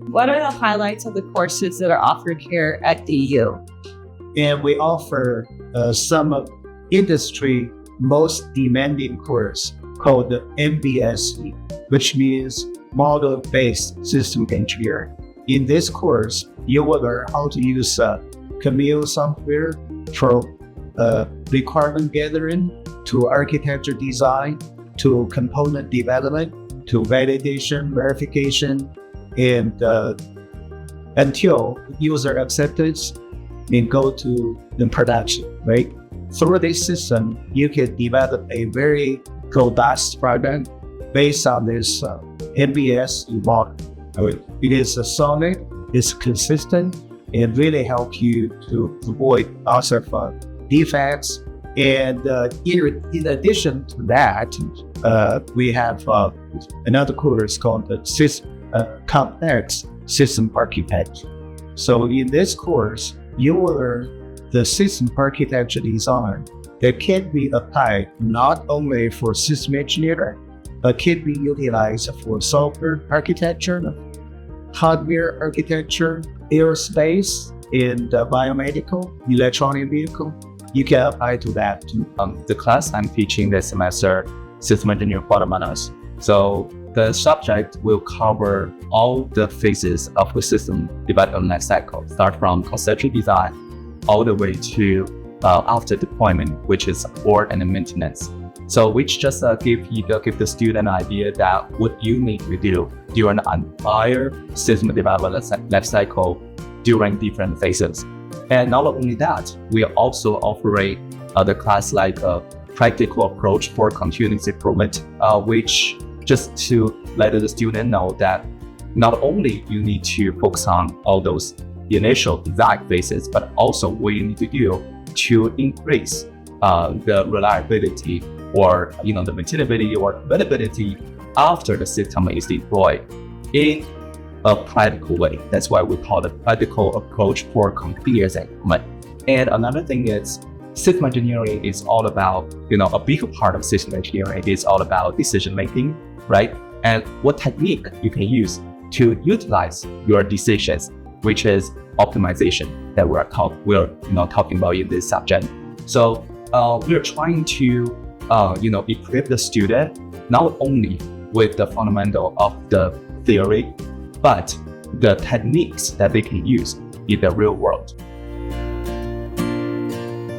What are the highlights of the courses that are offered here at DU? And we offer some of industry most demanding course called the MBSE, which means Model-Based System Engineer. In this course, you will learn how to use Camille software from requirement gathering to architecture design to component development to validation, verification, and until user acceptance and go to the production, right? Through this system, you can develop a very robust product based on this MBS model. It is solid, it's consistent, and really help you to avoid lots of defects. And in addition to that, we have another course called the Complex System Architecture. So in this course, you will learn the system architecture design that can be applied not only for system engineering, but can be utilized for software architecture, hardware architecture, aerospace, and biomedical, electronic vehicle. You can apply to that too. The class I'm teaching this semester, System Engineering Fundamentals. So the subject will cover all the phases of the system development lifecycle, start from conceptual design all the way to after deployment, which is support and maintenance. So which just give the student an idea that what you need to do during the entire system development lifecycle during different phases. And not only that, we are also offering the class like a practical approach for continuous improvement, which just to let the student know that not only you need to focus on all those initial design phases, but also what you need to do to increase the reliability or the maintainability or availability after the system is deployed in a practical way. That's why we call it practical approach for continuous improvement. And another thing is system engineering is all about, a big part of system engineering is all about decision making, right? And what technique you can use to utilize your decisions, which is optimization that we're talking about in this subject. So we're trying to equip the student not only with the fundamental of the theory, but the techniques that they can use in the real world.